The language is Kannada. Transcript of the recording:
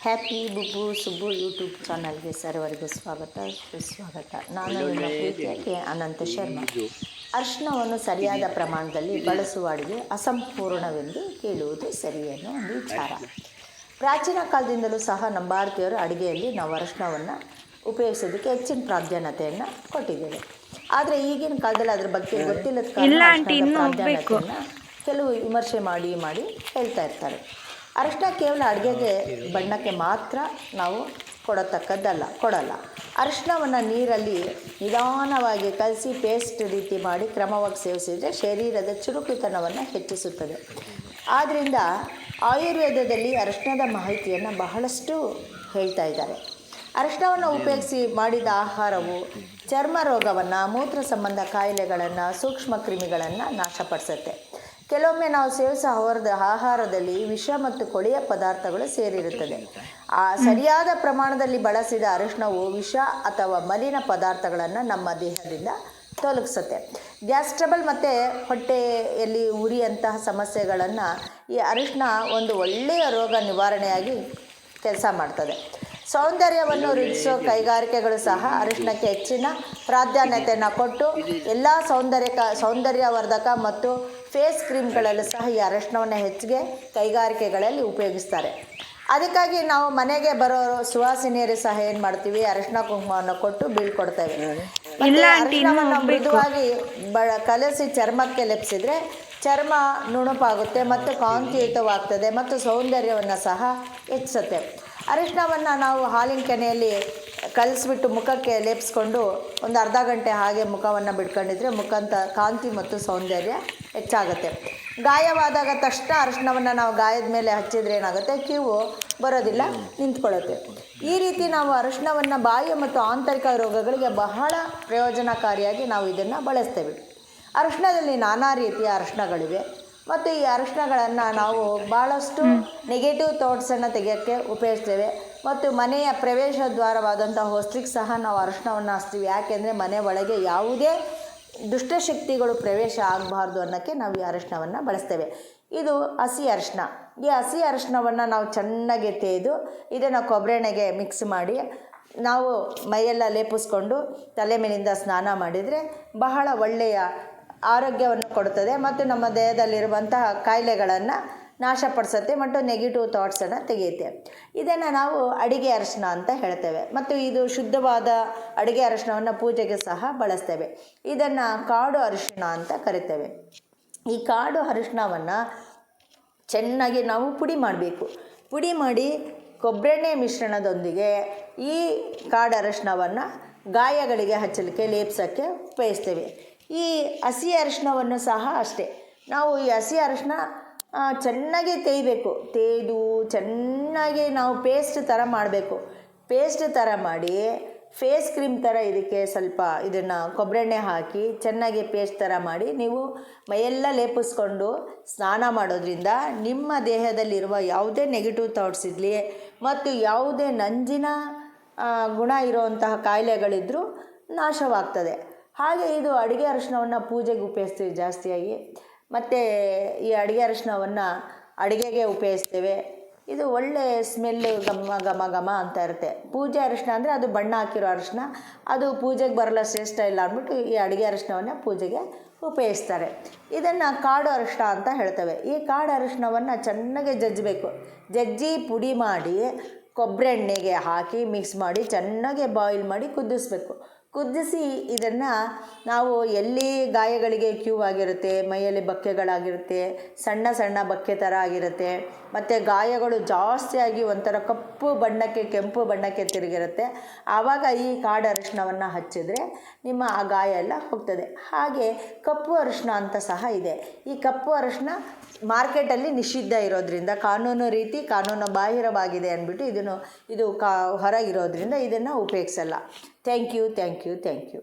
ಹ್ಯಾಪಿ ಬುಬ್ಬು ಸುಬ್ಬು ಯೂಟ್ಯೂಬ್ ಚಾನಲ್ಗೆ ಸರ್ವರಿಗೂ ಸ್ವಾಗತ ಸುಸ್ವಾಗತ. ನಾನು ನಿಮ್ಮ ಪ್ರೀತಿಯಾಗಿ ಅನಂತ ಶರ್ಮಾ. ಅರಿಶಿನವನ್ನು ಸರಿಯಾದ ಪ್ರಮಾಣದಲ್ಲಿ ಬಳಸುವ ಅಡುಗೆ ಅಸಂಪೂರ್ಣವೆಂದು ಕೇಳುವುದು ಸರಿಯೇನೋ ಒಂದು ವಿಚಾರ. ಪ್ರಾಚೀನ ಕಾಲದಿಂದಲೂ ಸಹ ನಮ್ಮ ಭಾರತೀಯರು ಅಡುಗೆಯಲ್ಲಿ ನಾವು ಅರಿಶಿನವನ್ನು ಉಪಯೋಗಿಸೋದಕ್ಕೆ ಹೆಚ್ಚಿನ ಪ್ರಾಧಾನ್ಯತೆಯನ್ನು ಕೊಟ್ಟಿದ್ದೇವೆ. ಆದರೆ ಈಗಿನ ಕಾಲದಲ್ಲಿ ಅದ್ರ ಬಗ್ಗೆ ಗೊತ್ತಿಲ್ಲದ ಕಾರಣ ಪ್ರಾಧಾನ್ಯತೆಯನ್ನು ಕೆಲವು ವಿಮರ್ಶೆ ಮಾಡಿ ಹೇಳ್ತಾ ಇರ್ತಾರೆ. ಅರಿಶಿನ ಕೇವಲ ಅಡುಗೆಗೆ ಬಣ್ಣಕ್ಕೆ ಮಾತ್ರ ನಾವು ಕೊಡಲ್ಲ. ಅರಿಶಿನವನ್ನು ನೀರಲ್ಲಿ ನಿಧಾನವಾಗಿ ಕಲಸಿ ಪೇಸ್ಟ್ ರೀತಿ ಮಾಡಿ ಕ್ರಮವಾಗಿ ಸೇವಿಸಿದರೆ ಶರೀರದ ಚುರುಕುತನವನ್ನು ಹೆಚ್ಚಿಸುತ್ತದೆ. ಆದ್ದರಿಂದ ಆಯುರ್ವೇದದಲ್ಲಿ ಅರಿಶಿನದ ಮಾಹಿತಿಯನ್ನು ಬಹಳಷ್ಟು ಹೇಳ್ತಾ ಇದ್ದಾರೆ. ಅರಿಶಿನವನ್ನು ಉಪಯೋಗಿಸಿ ಮಾಡಿದ ಆಹಾರವು ಚರ್ಮ ರೋಗವನ್ನು, ಮೂತ್ರ ಸಂಬಂಧ ಕಾಯಿಲೆಗಳನ್ನು, ಸೂಕ್ಷ್ಮ ಕ್ರಿಮಿಗಳನ್ನು ನಾಶಪಡಿಸುತ್ತೆ. ಕೆಲವೊಮ್ಮೆ ನಾವು ಸೇವಿಸೋ ಆಹಾರದಲ್ಲಿ ವಿಷ ಮತ್ತು ಕೊಳೆಯ ಪದಾರ್ಥಗಳು ಸೇರಿರುತ್ತದೆ. ಸರಿಯಾದ ಪ್ರಮಾಣದಲ್ಲಿ ಬಳಸಿದ ಅರಿಶಿನವು ವಿಷ ಅಥವಾ ಮಲಿನ ಪದಾರ್ಥಗಳನ್ನು ನಮ್ಮ ದೇಹದಿಂದ ತೊಲಗಿಸುತ್ತೆ. ಗ್ಯಾಸ್ ಟ್ರಬಲ್ ಮತ್ತು ಹೊಟ್ಟೆಯಲ್ಲಿ ಉರಿಯಂತಹ ಸಮಸ್ಯೆಗಳನ್ನು ಈ ಅರಿಶಿನ ಒಂದು ಒಳ್ಳೆಯ ರೋಗ ನಿವಾರಣೆಯಾಗಿ ಕೆಲಸ ಮಾಡ್ತದೆ. ಸೌಂದರ್ಯವನ್ನು ವೃದ್ಧಿಸೋ ಕೈಗಾರಿಕೆಗಳು ಸಹ ಅರಿಶಿನಕ್ಕೆ ಹೆಚ್ಚಿನ ಪ್ರಾಧಾನ್ಯತೆಯನ್ನು ಕೊಟ್ಟು ಎಲ್ಲ ಸೌಂದರ್ಯವರ್ಧಕ ಮತ್ತು ಫೇಸ್ ಕ್ರೀಮ್ಗಳಲ್ಲೂ ಸಹ ಈ ಅರಿಶಿನವನ್ನು ಹೆಚ್ಚಿಗೆ ಕೈಗಾರಿಕೆಗಳಲ್ಲಿ ಉಪಯೋಗಿಸ್ತಾರೆ. ಅದಕ್ಕಾಗಿ ನಾವು ಮನೆಗೆ ಬರೋರು ಸುವಾಸಿನಿಯರು ಸಹ ಏನು ಮಾಡ್ತೀವಿ, ಅರಿಶಿನ ಕುಂಕುಮವನ್ನು ಕೊಟ್ಟು ಬೀಳ್ಕೊಡ್ತೇವೆ. ಅರಿಶಿನವನ್ನು ಮೃದುವಾಗಿ ಕಲಸಿ ಚರ್ಮಕ್ಕೆ ಲೆಪ್ಪಿಸಿದ್ರೆ ಚರ್ಮ ನುಣುಪಾಗುತ್ತೆ ಮತ್ತು ಕಾಂತಿಯುತವಾಗ್ತದೆ ಮತ್ತು ಸೌಂದರ್ಯವನ್ನು ಸಹ ಹೆಚ್ಚಿಸುತ್ತೆ. ಅರಿಶಿನವನ್ನು ನಾವು ಹಾಲಿನ ಕೆನೆಯಲ್ಲಿ ಕಲಿಸ್ಬಿಟ್ಟು ಮುಖಕ್ಕೆ ಲೇಪಿಸ್ಕೊಂಡು ಒಂದು ಅರ್ಧ ಗಂಟೆ ಹಾಗೆ ಮುಖವನ್ನು ಬಿಡ್ಕೊಂಡಿದ್ರೆ ಮುಖಂತ ಕಾಂತಿ ಮತ್ತು ಸೌಂದರ್ಯ ಹೆಚ್ಚಾಗುತ್ತೆ. ಗಾಯವಾದಾಗ ತಕ್ಷಣ ಅರಿಶಿನವನ್ನು ನಾವು ಗಾಯದ ಮೇಲೆ ಹಚ್ಚಿದ್ರೆ ಏನಾಗುತ್ತೆ, ಕೀವು ಬರೋದಿಲ್ಲ, ನಿಂತ್ಕೊಳ್ಳುತ್ತೆ. ಈ ರೀತಿ ನಾವು ಅರಿಶಿನವನ್ನು ಬಾಯಿ ಮತ್ತು ಆಂತರಿಕ ರೋಗಗಳಿಗೆ ಬಹಳ ಪ್ರಯೋಜನಕಾರಿಯಾಗಿ ನಾವು ಇದನ್ನು ಬಳಸ್ತೇವೆ. ಅರಿಶಿನದಲ್ಲಿ ನಾನಾ ರೀತಿಯ ಅರಿಶಿನಗಳಿವೆ ಮತ್ತು ಈ ಅರಿಶಿನಗಳನ್ನು ನಾವು ಭಾಳಷ್ಟು ನೆಗೆಟಿವ್ ಥಾಟ್ಸನ್ನು ತೆಗೆಯೋಕ್ಕೆ ಉಪಯೋಗಿಸ್ತೇವೆ. ಮತ್ತು ಮನೆಯ ಪ್ರವೇಶ ದ್ವಾರವಾದಂಥ ಹೊಸ್ತಿಗೆ ಸಹ ನಾವು ಅರಿಶಿನವನ್ನು ಹಚ್ತೀವಿ. ಯಾಕೆಂದರೆ ಮನೆ ಒಳಗೆ ಯಾವುದೇ ದುಷ್ಟಶಕ್ತಿಗಳು ಪ್ರವೇಶ ಆಗಬಾರ್ದು ಅನ್ನೋಕ್ಕೆ ನಾವು ಈ ಅರಿಶಿನವನ್ನು ಬಳಸ್ತೇವೆ. ಇದು ಹಸಿ ಅರಿಶಿನ. ಈ ಹಸಿ ಅರಿಶಿನವನ್ನು ನಾವು ಚೆನ್ನಾಗಿ ತೇದು ಇದನ್ನು ಕೊಬ್ಬರಿ ಎಣ್ಣೆಗೆ ಮಿಕ್ಸ್ ಮಾಡಿ ನಾವು ಮೈಯೆಲ್ಲ ಲೇಪಿಸ್ಕೊಂಡು ತಲೆ ಮೇಲಿಂದ ಸ್ನಾನ ಮಾಡಿದರೆ ಬಹಳ ಒಳ್ಳೆಯ ಆರೋಗ್ಯವನ್ನು ಕೊಡುತ್ತದೆ ಮತ್ತು ನಮ್ಮ ದೇಹದಲ್ಲಿರುವಂತಹ ಕಾಯಿಲೆಗಳನ್ನು ನಾಶಪಡಿಸುತ್ತೆ ಮತ್ತು ನೆಗೆಟಿವ್ ಥಾಟ್ಸನ್ನು ತೆಗೆಯುತ್ತೆ. ಇದನ್ನು ನಾವು ಅಡಿಗೆ ಅರಿಶಿನ ಅಂತ ಹೇಳ್ತೇವೆ ಮತ್ತು ಇದು ಶುದ್ಧವಾದ ಅಡುಗೆ ಅರಿಶಿನವನ್ನು ಪೂಜೆಗೆ ಸಹ ಬಳಸ್ತೇವೆ. ಇದನ್ನು ಕಾಡು ಅರಿಶಿನ ಅಂತ ಕರಿತೇವೆ. ಈ ಕಾಡು ಅರಿಶಿನವನ್ನು ಚೆನ್ನಾಗಿ ನಾವು ಪುಡಿ ಮಾಡಬೇಕು. ಪುಡಿ ಮಾಡಿ ಕೊಬ್ಬರೆಣ್ಣೆ ಮಿಶ್ರಣದೊಂದಿಗೆ ಈ ಕಾಡು ಅರಿಶಿನವನ್ನು ಗಾಯಗಳಿಗೆ ಹಚ್ಚಲಿಕ್ಕೆ ಲೇಪಿಸೋಕ್ಕೆ ಉಪಯೋಗಿಸ್ತೇವೆ. ಈ ಹಸಿ ಅರಿಶಿನವನ್ನು ಸಹ ಅಷ್ಟೇ ನಾವು ಈ ಹಸಿ ಅರಿಶಿನ ಚೆನ್ನಾಗಿ ತೇಯ್ದು ಚೆನ್ನಾಗಿ ನಾವು ಪೇಸ್ಟ್ ಥರ ಮಾಡಬೇಕು. ಪೇಸ್ಟ್ ಥರ ಮಾಡಿ ಫೇಸ್ ಕ್ರೀಮ್ ಥರ ಇದಕ್ಕೆ ಸ್ವಲ್ಪ ಇದನ್ನು ಕೊಬ್ಬರೆಣ್ಣೆ ಹಾಕಿ ಚೆನ್ನಾಗಿ ಪೇಸ್ಟ್ ಥರ ಮಾಡಿ ನೀವು ಮೈಯೆಲ್ಲ ಲೇಪಿಸ್ಕೊಂಡು ಸ್ನಾನ ಮಾಡೋದ್ರಿಂದ ನಿಮ್ಮ ದೇಹದಲ್ಲಿರುವ ಯಾವುದೇ ನೆಗೆಟಿವ್ ಥಾಟ್ಸ್ ಇರಲಿ ಮತ್ತು ಯಾವುದೇ ನಂಜಿನ ಗುಣ ಇರುವಂತಹ ಕಾಯಿಲೆಗಳಿದ್ದರೂ ನಾಶವಾಗ್ತದೆ. ಹಾಗೆ ಇದು ಅಡುಗೆ ಅರಿಶಿನವನ್ನು ಪೂಜೆಗೆ ಉಪಯೋಗಿಸ್ತೀವಿ ಜಾಸ್ತಿಯಾಗಿ. ಮತ್ತು ಈ ಅಡುಗೆ ಅರಿಶಿನವನ್ನು ಅಡುಗೆಗೆ ಉಪಯೋಗಿಸ್ತೇವೆ. ಇದು ಒಳ್ಳೆಯ ಸ್ಮೆಲ್ಲು ಘಮ ಅಂತ ಇರುತ್ತೆ. ಪೂಜೆ ಅರಿಶಿನ ಅಂದರೆ ಅದು ಬಣ್ಣ ಹಾಕಿರೋ ಅರಿಶಿನ, ಅದು ಪೂಜೆಗೆ ಬರಲ್ಲ, ಶ್ರೇಷ್ಠ ಇಲ್ಲ ಅಂದ್ಬಿಟ್ಟು ಈ ಅಡುಗೆ ಅರಿಶಿನವನ್ನು ಪೂಜೆಗೆ ಉಪಯೋಗಿಸ್ತಾರೆ. ಇದನ್ನು ಕಾಡು ಅರಿಶಿನ ಅಂತ ಹೇಳ್ತೇವೆ. ಈ ಕಾಡು ಅರಿಶಿನವನ್ನು ಚೆನ್ನಾಗಿ ಜಜ್ಜಿ ಪುಡಿ ಮಾಡಿ ಕೊಬ್ಬರಿ ಎಣ್ಣೆಗೆ ಹಾಕಿ ಮಿಕ್ಸ್ ಮಾಡಿ ಚೆನ್ನಾಗಿ ಬಾಯ್ಲ್ ಮಾಡಿ ಕುದಿಸಿ ಇದನ್ನು ನಾವು ಎಲ್ಲಿ ಗಾಯಗಳಿಗೆ ಕ್ಯೂ ಆಗಿರುತ್ತೆ, ಮೈಯಲ್ಲಿ ಬಕ್ಕೆಗಳಾಗಿರುತ್ತೆ, ಸಣ್ಣ ಬಕ್ಕೆ ಥರ ಆಗಿರುತ್ತೆ ಮತ್ತು ಗಾಯಗಳು ಜಾಸ್ತಿಯಾಗಿ ಒಂಥರ ಕೆಂಪು ಬಣ್ಣಕ್ಕೆ ತಿರುಗಿರುತ್ತೆ, ಆವಾಗ ಈ ಕಾಡು ಅರಿಶಿನವನ್ನು ಹಚ್ಚಿದ್ರೆ ನಿಮ್ಮ ಆ ಗಾಯ ಎಲ್ಲ ಹೋಗ್ತದೆ. ಹಾಗೆ ಕಪ್ಪು ಅರಿಶಿನ ಅಂತ ಸಹ ಇದೆ. ಈ ಕಪ್ಪು ಅರಿಶಿನ ಮಾರ್ಕೆಟಲ್ಲಿ ನಿಷಿದ್ಧ ಇರೋದ್ರಿಂದ ಕಾನೂನು ಬಾಹಿರವಾಗಿದೆ ಅಂದ್ಬಿಟ್ಟು ಇದು ಹೊರಗಿರೋದ್ರಿಂದ ಇದನ್ನು ಉಪಯೋಗಿಸಲ್ಲ. Thank you.